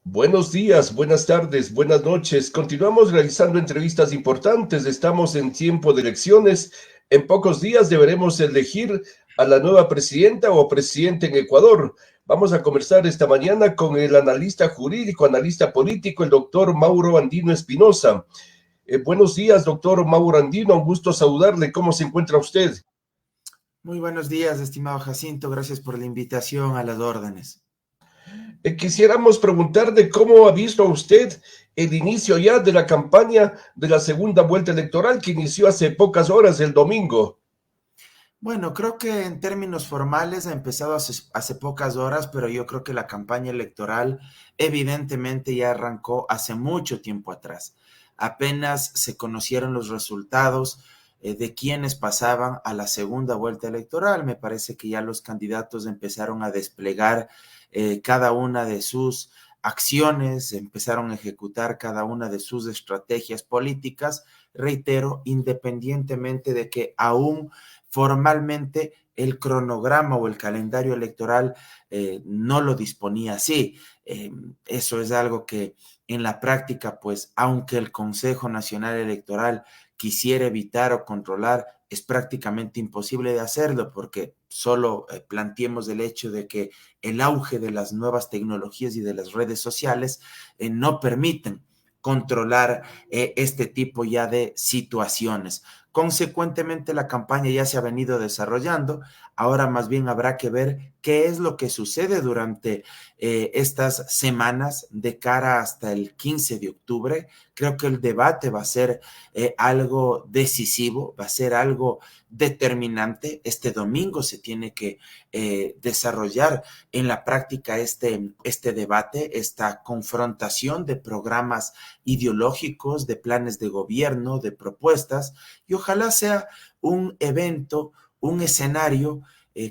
Buenos días, buenas tardes, buenas noches. Continuamos realizando entrevistas importantes. Estamos en tiempo de elecciones. En pocos días deberemos elegir a la nueva presidenta o presidente en Ecuador. Vamos a conversar esta mañana con el analista jurídico, analista político, el doctor Mauro Andino Espinosa. Buenos días, doctor Mauro Andino. Un gusto saludarle. ¿Cómo se encuentra usted? Muy buenos días, estimado Jacinto. Gracias por la invitación, a las órdenes. Quisiéramos preguntarle cómo ha visto usted el inicio ya de la campaña de la segunda vuelta electoral que inició hace pocas horas el domingo. Bueno, creo que en términos formales ha empezado hace pocas horas, pero yo creo que la campaña electoral evidentemente ya arrancó hace mucho tiempo atrás. Apenas se conocieron los resultados de quienes pasaban a la segunda vuelta electoral. Me parece que ya los candidatos empezaron a desplegar cada una de sus acciones, empezaron a ejecutar cada una de sus estrategias políticas, reitero, independientemente de que aún formalmente el cronograma o el calendario electoral no lo disponía así. Eso es algo que en la práctica, pues, aunque el Consejo Nacional Electoral quisiera evitar o controlar, es prácticamente imposible de hacerlo porque solo planteemos el hecho de que el auge de las nuevas tecnologías y de las redes sociales no permiten controlar este tipo ya de situaciones. Consecuentemente, la campaña ya se ha venido desarrollando. Ahora más bien habrá que ver qué es lo que sucede durante estas semanas de cara hasta el 15 de octubre. Creo que el debate va a ser algo decisivo, va a ser algo determinante. Este domingo se tiene que desarrollar en la práctica este debate, esta confrontación de programas ideológicos, de planes de gobierno, de propuestas, y ojalá sea un evento, un escenario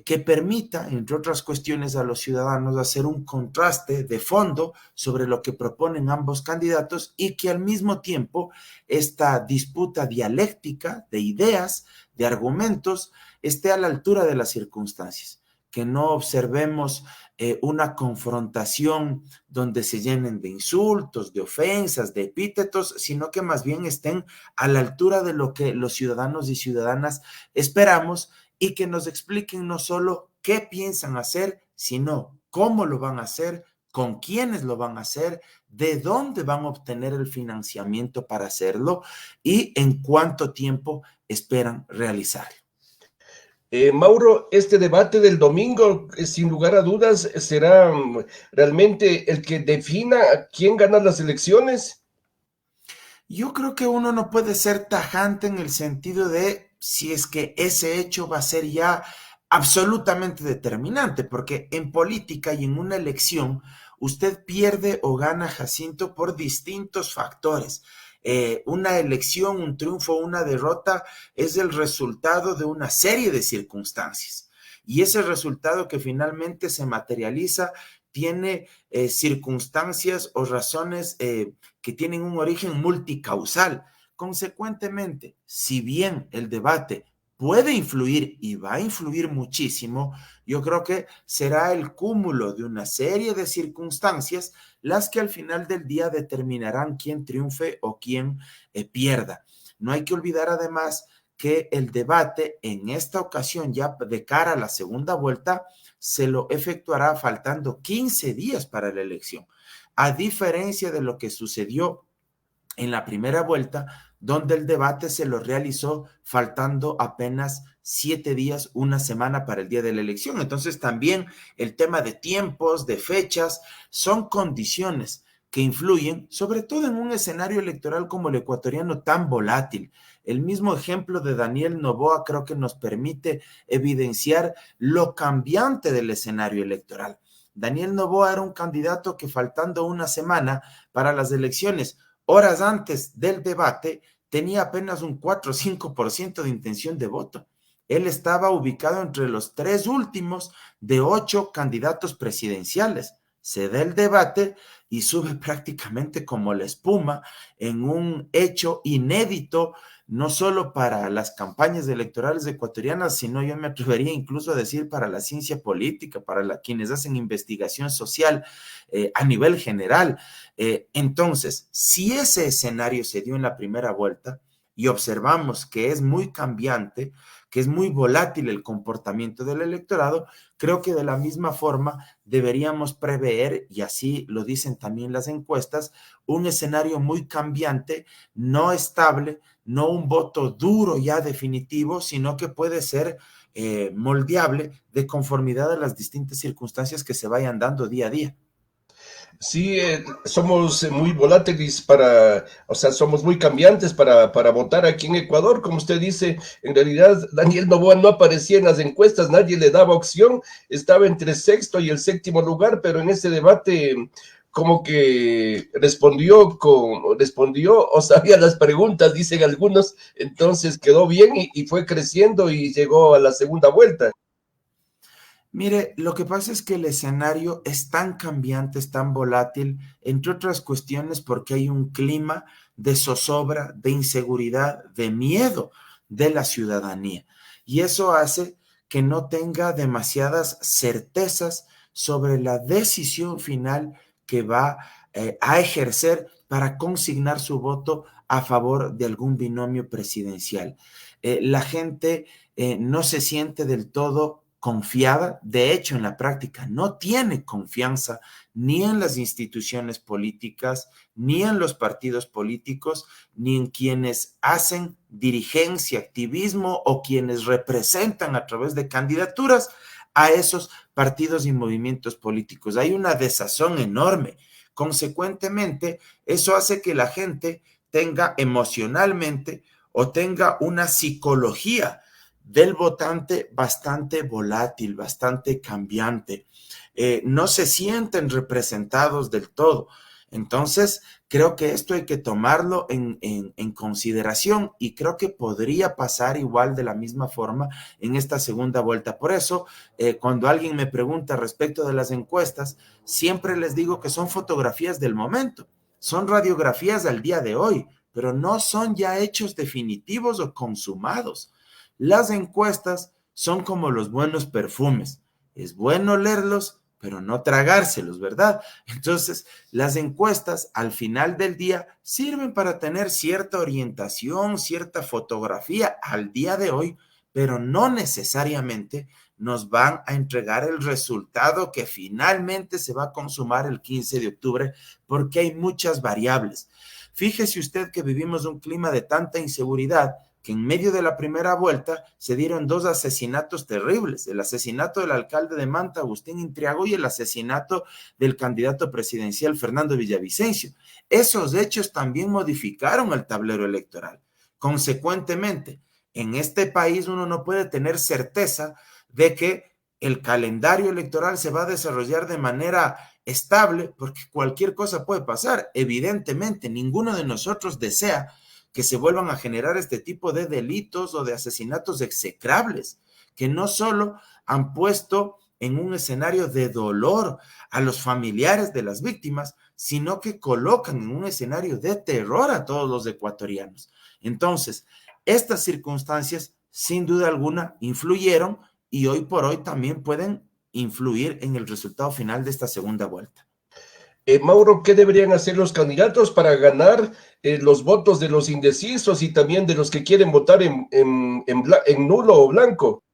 que permita, entre otras cuestiones, a los ciudadanos hacer un contraste de fondo sobre lo que proponen ambos candidatos y que al mismo tiempo esta disputa dialéctica de ideas, de argumentos, esté a la altura de las circunstancias, que no observemos una confrontación donde se llenen de insultos, de ofensas, de epítetos, sino que más bien estén a la altura de lo que los ciudadanos y ciudadanas esperamos y que nos expliquen no solo qué piensan hacer, sino cómo lo van a hacer, con quiénes lo van a hacer, de dónde van a obtener el financiamiento para hacerlo y en cuánto tiempo esperan realizarlo. Mauro, este debate del domingo, sin lugar a dudas, será realmente el que defina quién gana las elecciones. Yo creo que uno no puede ser tajante en el sentido de si es que ese hecho va a ser ya absolutamente determinante, porque en política y en una elección usted pierde o gana, Jacinto, por distintos factores. Una elección, un triunfo, una derrota es el resultado de una serie de circunstancias. Y ese resultado que finalmente se materializa tiene circunstancias o razones que tienen un origen multicausal. Consecuentemente, si bien el debate puede influir y va a influir muchísimo, yo creo que será el cúmulo de una serie de circunstancias las que al final del día determinarán quién triunfe o quién pierda. No hay que olvidar además que el debate en esta ocasión ya de cara a la segunda vuelta se lo efectuará faltando 15 días para la elección, a diferencia de lo que sucedió en la primera vuelta, donde el debate se lo realizó faltando apenas 7 días, una semana para el día de la elección. Entonces también el tema de tiempos, de fechas, son condiciones que influyen, sobre todo en un escenario electoral como el ecuatoriano tan volátil. El mismo ejemplo de Daniel Noboa creo que nos permite evidenciar lo cambiante del escenario electoral. Daniel Noboa era un candidato que faltando una semana para las elecciones, horas antes del debate, tenía apenas un 4 o 5% de intención de voto. Él estaba ubicado entre los 3 últimos de 8 candidatos presidenciales. Se da el debate y sube prácticamente como la espuma en un hecho inédito no solo para las campañas electorales ecuatorianas, sino yo me atrevería incluso a decir para la ciencia política, para quienes hacen investigación social a nivel general. Entonces, si ese escenario se dio en la primera vuelta y observamos que es muy cambiante, que es muy volátil el comportamiento del electorado, creo que de la misma forma deberíamos prever, y así lo dicen también las encuestas, un escenario muy cambiante, no estable, no un voto duro ya definitivo, sino que puede ser moldeable de conformidad a las distintas circunstancias que se vayan dando día a día. Sí, somos muy volátiles o sea, somos muy cambiantes para votar aquí en Ecuador. Como usted dice, en realidad Daniel Noboa no aparecía en las encuestas, nadie le daba opción, estaba entre sexto y el séptimo lugar, pero en ese debate como que respondió o sabía las preguntas, dicen algunos, entonces quedó bien y fue creciendo y llegó a la segunda vuelta. Mire, lo que pasa es que el escenario es tan cambiante, es tan volátil, entre otras cuestiones porque hay un clima de zozobra, de inseguridad, de miedo de la ciudadanía. Y eso hace que no tenga demasiadas certezas sobre la decisión final que va a ejercer para consignar su voto a favor de algún binomio presidencial. La gente no se siente del todo confiada, de hecho en la práctica no tiene confianza ni en las instituciones políticas, ni en los partidos políticos, ni en quienes hacen dirigencia, activismo o quienes representan a través de candidaturas a esos partidos y movimientos políticos. Hay una desazón enorme. Consecuentemente, eso hace que la gente tenga emocionalmente o tenga una psicología del votante bastante volátil, bastante cambiante. No se sienten representados del todo. Entonces, creo que esto hay que tomarlo en consideración y creo que podría pasar igual de la misma forma en esta segunda vuelta. Por eso, cuando alguien me pregunta respecto de las encuestas, siempre les digo que son fotografías del momento, son radiografías al día de hoy, pero no son ya hechos definitivos o consumados. Las encuestas son como los buenos perfumes. Es bueno leerlos, pero no tragárselos, ¿verdad? Entonces, las encuestas al final del día sirven para tener cierta orientación, cierta fotografía al día de hoy, pero no necesariamente nos van a entregar el resultado que finalmente se va a consumar el 15 de octubre, porque hay muchas variables. Fíjese usted que vivimos un clima de tanta inseguridad que en medio de la primera vuelta se dieron dos asesinatos terribles, el asesinato del alcalde de Manta, Agustín Intriago, y el asesinato del candidato presidencial, Fernando Villavicencio. Esos hechos también modificaron el tablero electoral. Consecuentemente, en este país uno no puede tener certeza de que el calendario electoral se va a desarrollar de manera estable, porque cualquier cosa puede pasar. Evidentemente, ninguno de nosotros desea que se vuelvan a generar este tipo de delitos o de asesinatos execrables, que no solo han puesto en un escenario de dolor a los familiares de las víctimas, sino que colocan en un escenario de terror a todos los ecuatorianos. Entonces, estas circunstancias, sin duda alguna, influyeron y hoy por hoy también pueden influir en el resultado final de esta segunda vuelta. Mauro, ¿qué deberían hacer los candidatos para ganar los votos de los indecisos y también de los que quieren votar en nulo o blanco?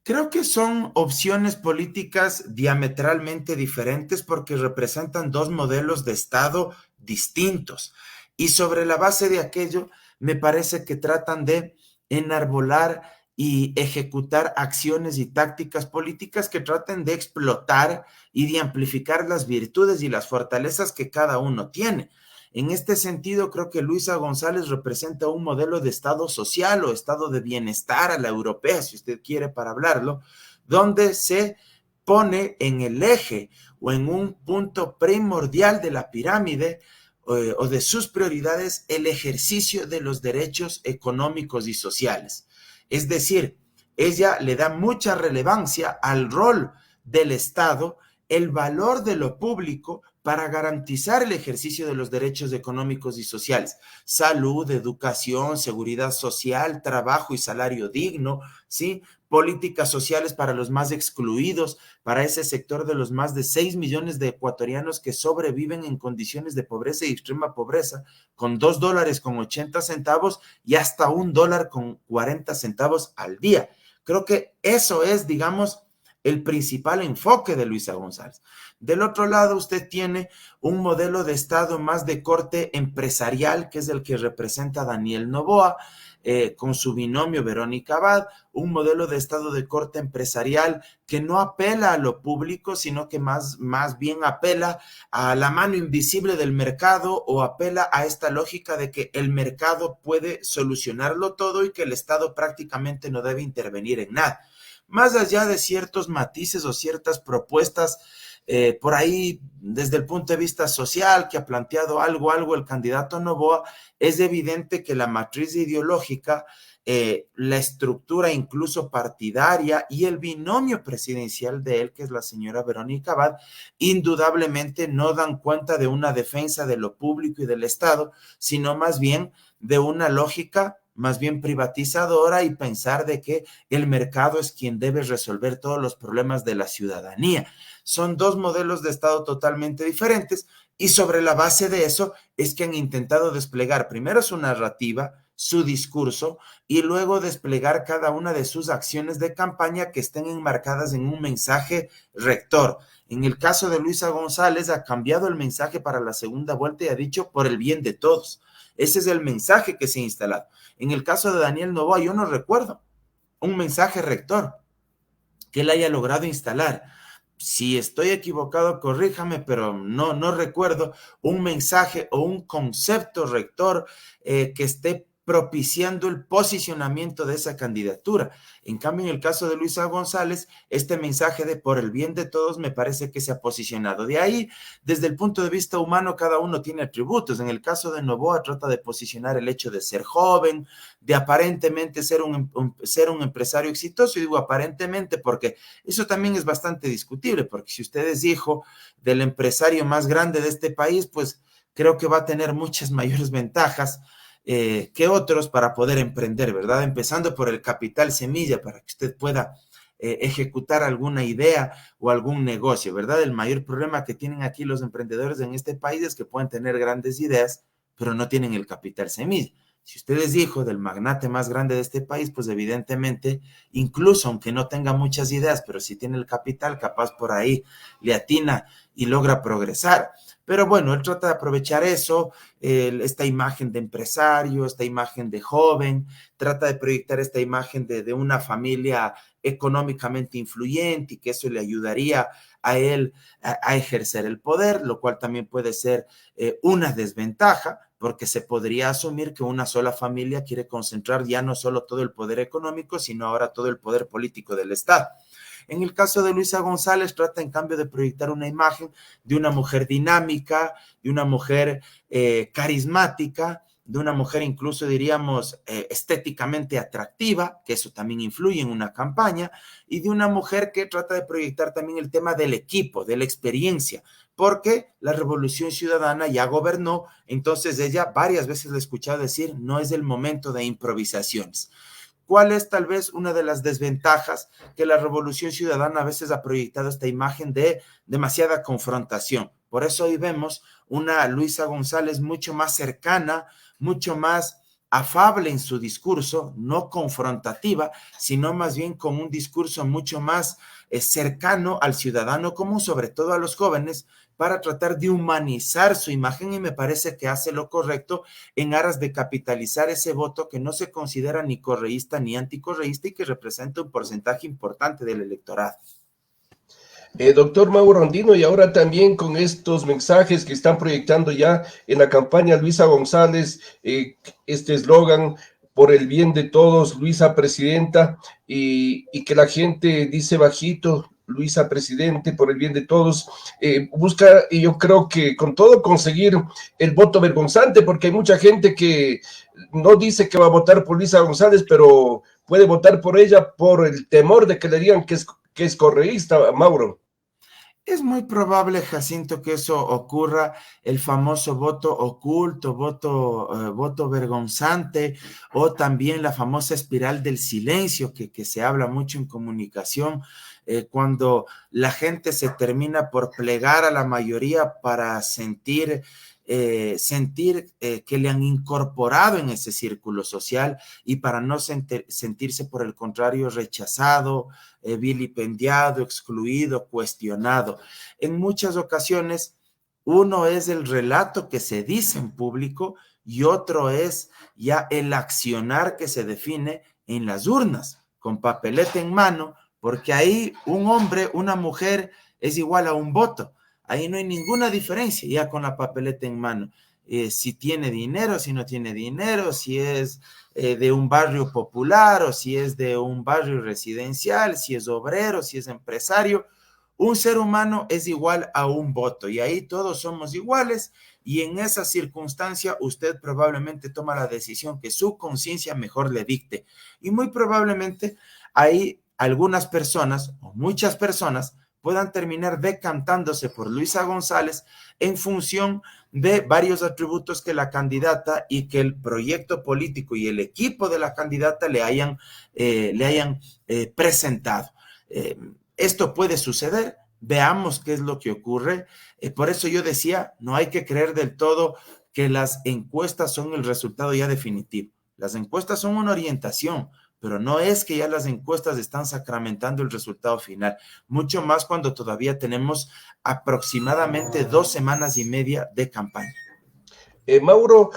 Creo que son opciones políticas diametralmente diferentes porque representan dos modelos de Estado distintos. Y sobre la base de aquello, me parece que tratan de enarbolar y ejecutar acciones y tácticas políticas que traten de explotar y de amplificar las virtudes y las fortalezas que cada uno tiene. En este sentido, creo que Luisa González representa un modelo de Estado social o Estado de bienestar a la europea, si usted quiere para hablarlo, donde se pone en el eje o en un punto primordial de la pirámide o de sus prioridades el ejercicio de los derechos económicos y sociales. Es decir, ella le da mucha relevancia al rol del Estado, el valor de lo público, para garantizar el ejercicio de los derechos económicos y sociales, salud, educación, seguridad social, trabajo y salario digno, ¿sí? Políticas sociales para los más excluidos, para ese sector de los más de 6 millones de ecuatorianos que sobreviven en condiciones de pobreza y extrema pobreza, con $2.80 y hasta $1.40 al día. Creo que eso es, digamos, el principal enfoque de Luisa González. Del otro lado, usted tiene un modelo de Estado más de corte empresarial, que es el que representa Daniel Noboa, con su binomio Verónica Abad, un modelo de Estado de corte empresarial que no apela a lo público, sino que más bien apela a la mano invisible del mercado, o apela a esta lógica de que el mercado puede solucionarlo todo y que el Estado prácticamente no debe intervenir en nada. Más allá de ciertos matices o ciertas propuestas por ahí desde el punto de vista social que ha planteado algo el candidato Noboa, es evidente que la matriz ideológica, la estructura incluso partidaria y el binomio presidencial de él, que es la señora Verónica Abad, indudablemente no dan cuenta de una defensa de lo público y del Estado, sino más bien de una lógica más bien privatizadora y pensar de que el mercado es quien debe resolver todos los problemas de la ciudadanía. Son dos modelos de Estado totalmente diferentes y sobre la base de eso es que han intentado desplegar primero su narrativa, su discurso y luego desplegar cada una de sus acciones de campaña que estén enmarcadas en un mensaje rector. En el caso de Luisa González ha cambiado el mensaje para la segunda vuelta y ha dicho por el bien de todos. Ese es el mensaje que se ha instalado. En el caso de Daniel Noboa, yo no recuerdo un mensaje rector que él haya logrado instalar. Si estoy equivocado, corríjame, pero no recuerdo un mensaje o un concepto rector que esté propiciando el posicionamiento de esa candidatura. En cambio, en el caso de Luisa González, este mensaje de por el bien de todos me parece que se ha posicionado. De ahí, desde el punto de vista humano, cada uno tiene atributos. En el caso de Noboa, trata de posicionar el hecho de ser joven, de aparentemente ser un empresario exitoso. Y digo aparentemente porque eso también es bastante discutible, porque si usted es hijo del empresario más grande de este país, pues creo que va a tener muchas mayores ventajas que otros para poder emprender, ¿verdad? Empezando por el capital semilla para que usted pueda ejecutar alguna idea o algún negocio, ¿verdad? El mayor problema que tienen aquí los emprendedores en este país es que pueden tener grandes ideas, pero no tienen el capital semilla. Si usted es hijo del magnate más grande de este país, pues evidentemente, incluso aunque no tenga muchas ideas, pero si tiene el capital, capaz por ahí le atina y logra progresar. Pero bueno, él trata de aprovechar eso, esta imagen de empresario, esta imagen de joven, trata de proyectar esta imagen de una familia económicamente influyente y que eso le ayudaría a él a ejercer el poder, lo cual también puede ser una desventaja, porque se podría asumir que una sola familia quiere concentrar ya no solo todo el poder económico, sino ahora todo el poder político del Estado. En el caso de Luisa González, trata en cambio de proyectar una imagen de una mujer dinámica, de una mujer carismática, de una mujer incluso diríamos estéticamente atractiva, que eso también influye en una campaña, y de una mujer que trata de proyectar también el tema del equipo, de la experiencia, porque la Revolución Ciudadana ya gobernó, entonces ella varias veces le he escuchado decir, no es el momento de improvisaciones. ¿Cuál es tal vez una de las desventajas? Que la Revolución Ciudadana a veces ha proyectado esta imagen de demasiada confrontación. Por eso hoy vemos una Luisa González mucho más cercana, mucho más afable en su discurso, no confrontativa, sino más bien con un discurso mucho más cercano al ciudadano común, sobre todo a los jóvenes, para tratar de humanizar su imagen, y me parece que hace lo correcto en aras de capitalizar ese voto que no se considera ni correísta ni anticorreísta y que representa un porcentaje importante del electorado. Doctor Mauro Andino, y ahora también con estos mensajes que están proyectando ya en la campaña Luisa González, este eslogan, por el bien de todos, Luisa Presidenta, y que la gente dice bajito, Luisa Presidente, por el bien de todos, busca, y yo creo que con todo conseguir el voto vergonzante, porque hay mucha gente que no dice que va a votar por Luisa González, pero puede votar por ella por el temor de que le digan que es correísta, Mauro. Es muy probable, Jacinto, que eso ocurra, el famoso voto oculto, voto vergonzante, o también la famosa espiral del silencio que se habla mucho en comunicación, cuando la gente se termina por plegar a la mayoría para sentir que le han incorporado en ese círculo social y para no sentirse, por el contrario, rechazado, vilipendiado, excluido, cuestionado. En muchas ocasiones, uno es el relato que se dice en público y otro es ya el accionar que se define en las urnas, con papeleta en mano, porque ahí un hombre, una mujer es igual a un voto. Ahí no hay ninguna diferencia ya con la papeleta en mano. Si tiene dinero, si no tiene dinero, si es de un barrio popular o si es de un barrio residencial, si es obrero, si es empresario. Un ser humano es igual a un voto y ahí todos somos iguales y en esa circunstancia usted probablemente toma la decisión que su conciencia mejor le dicte y muy probablemente ahí algunas personas o muchas personas puedan terminar decantándose por Luisa González en función de varios atributos que la candidata y que el proyecto político y el equipo de la candidata le hayan presentado. Esto puede suceder, veamos qué es lo que ocurre. Por eso yo decía, no hay que creer del todo que las encuestas son el resultado ya definitivo. Las encuestas son una orientación, pero no es que ya las encuestas están sacramentando el resultado final, mucho más cuando todavía tenemos aproximadamente 2 semanas y media de campaña. Mauro,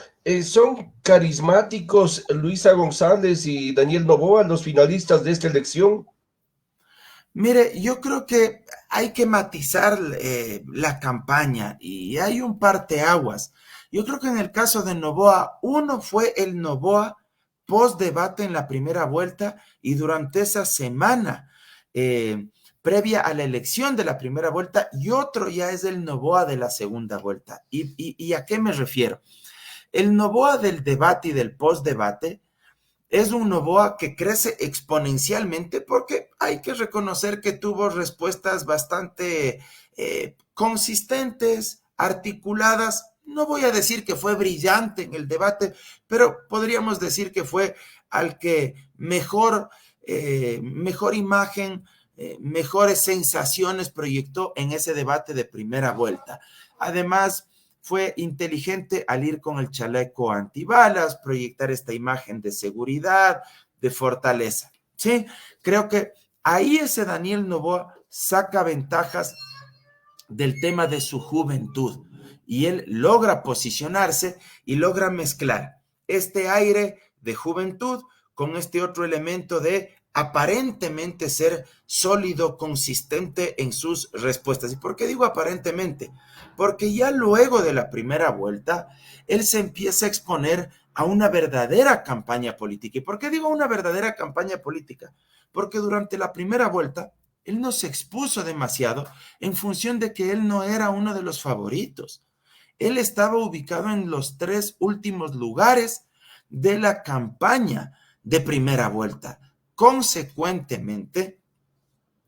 ¿son carismáticos Luisa González y Daniel Noboa los finalistas de esta elección? Mire, yo creo que hay que matizar la campaña y hay un parteaguas. Yo creo que en el caso de Noboa, uno fue el Noboa post debate en la primera vuelta y durante esa semana previa a la elección de la primera vuelta y otro ya es el Noboa de la segunda vuelta. ¿Y a qué me refiero? El Noboa del debate y del post debate es un Noboa que crece exponencialmente porque hay que reconocer que tuvo respuestas bastante consistentes, articuladas. No voy a decir que fue brillante en el debate, pero podríamos decir que fue al que mejor imagen, mejores sensaciones proyectó en ese debate de primera vuelta. Además, fue inteligente al ir con el chaleco antibalas, proyectar esta imagen de seguridad, de fortaleza. Sí, creo que ahí ese Daniel Noboa saca ventajas del tema de su juventud y él logra posicionarse y logra mezclar este aire de juventud con este otro elemento de aparentemente ser sólido, consistente en sus respuestas. ¿Y por qué digo aparentemente? Porque ya luego de la primera vuelta, él se empieza a exponer a una verdadera campaña política. ¿Y por qué digo una verdadera campaña política? Porque durante la primera vuelta, él no se expuso demasiado en función de que él no era uno de los favoritos. Él estaba ubicado en los 3 últimos lugares de la campaña de primera vuelta. Consecuentemente,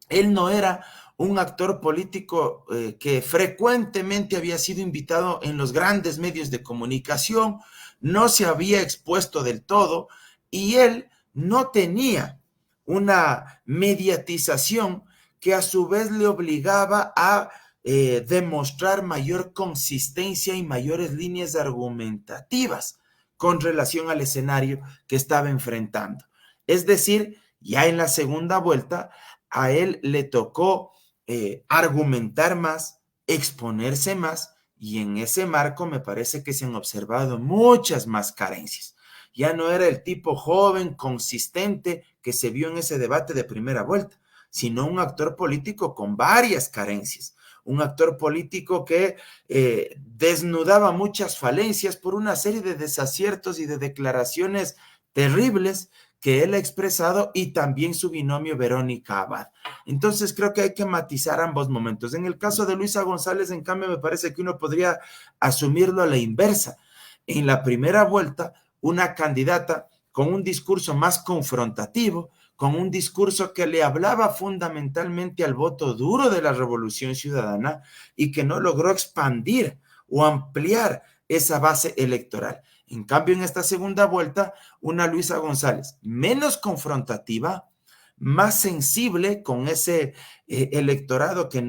él no era un actor político que frecuentemente había sido invitado en los grandes medios de comunicación, no se había expuesto del todo y él no tenía una mediatización que a su vez le obligaba a demostrar mayor consistencia y mayores líneas argumentativas con relación al escenario que estaba enfrentando. Es decir, ya en la segunda vuelta, a él le tocó argumentar más, exponerse más, y en ese marco me parece que se han observado muchas más carencias. Ya no era el tipo joven, consistente que se vio en ese debate de primera vuelta, sino un actor político con varias carencias, un actor político que desnudaba muchas falencias por una serie de desaciertos y de declaraciones terribles que él ha expresado y también su binomio Verónica Abad. Entonces creo que hay que matizar ambos momentos. En el caso de Luisa González, en cambio, me parece que uno podría asumirlo a la inversa. En la primera vuelta, una candidata con un discurso más confrontativo, con un discurso que le hablaba fundamentalmente al voto duro de la Revolución Ciudadana y que no logró expandir o ampliar esa base electoral. En cambio, en esta segunda vuelta, una Luisa González menos confrontativa, más sensible con ese electorado que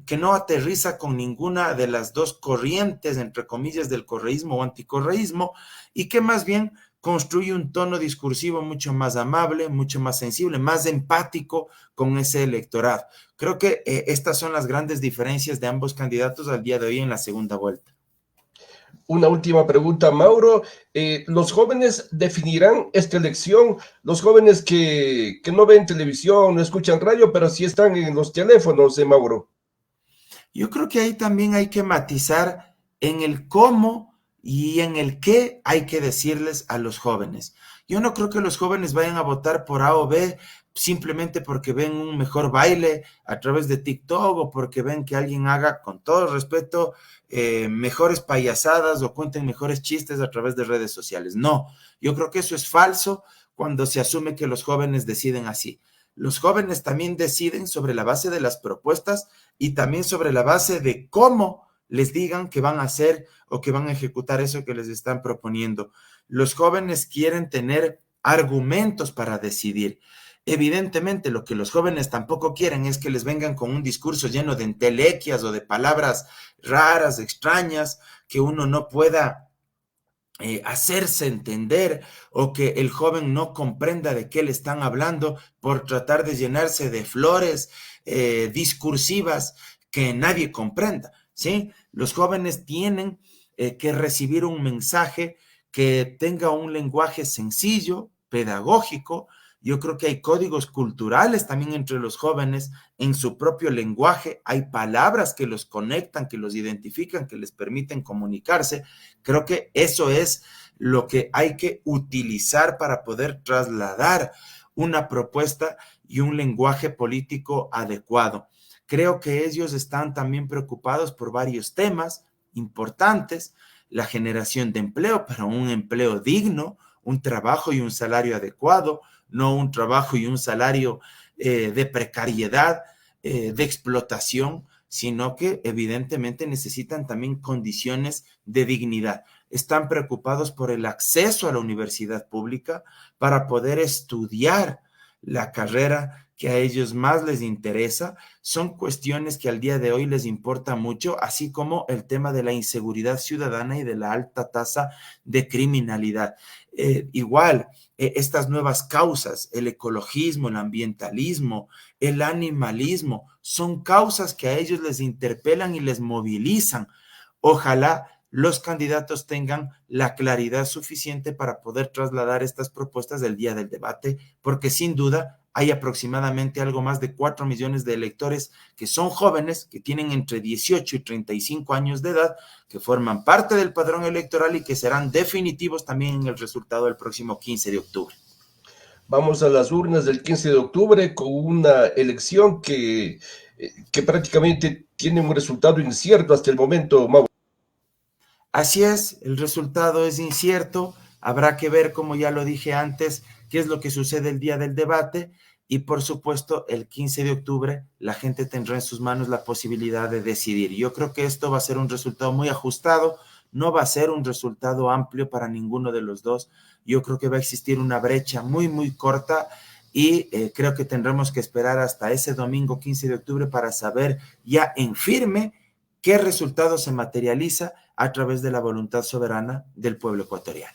que no aterriza con ninguna de las dos corrientes, entre comillas, del correísmo o anticorreísmo, y que más bien construye un tono discursivo mucho más amable, mucho más sensible, más empático con ese electorado. Creo que estas son las grandes diferencias de ambos candidatos al día de hoy en la segunda vuelta. Una última pregunta, Mauro. ¿Los jóvenes definirán esta elección? Los jóvenes que no ven televisión, no escuchan radio, pero sí están en los teléfonos, Mauro. Yo creo que ahí también hay que matizar en el cómo y en el qué hay que decirles a los jóvenes. Yo no creo que los jóvenes vayan a votar por A o B simplemente porque ven un mejor baile a través de TikTok o porque ven que alguien haga, con todo respeto, mejores payasadas o cuenten mejores chistes a través de redes sociales. No, yo creo que eso es falso cuando se asume que los jóvenes deciden así. Los jóvenes también deciden sobre la base de las propuestas y también sobre la base de cómo les digan que van a hacer o que van a ejecutar eso que les están proponiendo. Los jóvenes quieren tener argumentos para decidir. Evidentemente, lo que los jóvenes tampoco quieren es que les vengan con un discurso lleno de entelequias o de palabras raras, extrañas, que uno no pueda hacerse entender o que el joven no comprenda de qué le están hablando por tratar de llenarse de flores discursivas que nadie comprenda, ¿sí? Los jóvenes tienen que recibir un mensaje que tenga un lenguaje sencillo, pedagógico. Yo creo que hay códigos culturales también entre los jóvenes en su propio lenguaje. Hay palabras que los conectan, que los identifican, que les permiten comunicarse. Creo que eso es lo que hay que utilizar para poder trasladar una propuesta y un lenguaje político adecuado. Creo que ellos están también preocupados por varios temas importantes: la generación de empleo, pero un empleo digno, un trabajo y un salario adecuado, no un trabajo y un salario de precariedad, de explotación, sino que evidentemente necesitan también condiciones de dignidad. Están preocupados por el acceso a la universidad pública para poder estudiar la carrera que a ellos más les interesa. Son cuestiones que al día de hoy les importa mucho, así como el tema de la inseguridad ciudadana y de la alta tasa de criminalidad. Estas nuevas causas, el ecologismo, el ambientalismo, el animalismo, son causas que a ellos les interpelan y les movilizan. Ojalá los candidatos tengan la claridad suficiente para poder trasladar estas propuestas del día del debate, porque sin duda hay aproximadamente algo más de 4 millones de electores que son jóvenes, que tienen entre 18 y 35 años de edad, que forman parte del padrón electoral y que serán definitivos también en el resultado del próximo 15 de octubre. Vamos a las urnas del 15 de octubre con una elección que prácticamente tiene un resultado incierto hasta el momento, Mauro. Así es, el resultado es incierto. Habrá que ver, como ya lo dije antes, qué es lo que sucede el día del debate y, por supuesto, el 15 de octubre la gente tendrá en sus manos la posibilidad de decidir. Yo creo que esto va a ser un resultado muy ajustado, no va a ser un resultado amplio para ninguno de los dos. Yo creo que va a existir una brecha muy, muy corta y creo que tendremos que esperar hasta ese domingo 15 de octubre para saber ya en firme qué resultado se materializa a través de la voluntad soberana del pueblo ecuatoriano.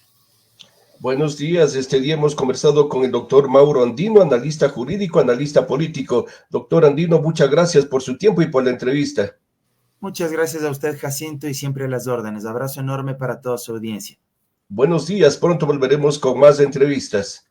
Buenos días, este día hemos conversado con el doctor Mauro Andino, analista jurídico, analista político. Doctor Andino, muchas gracias por su tiempo y por la entrevista. Muchas gracias a usted, Jacinto, y siempre a las órdenes. Abrazo enorme para toda su audiencia. Buenos días, pronto volveremos con más entrevistas.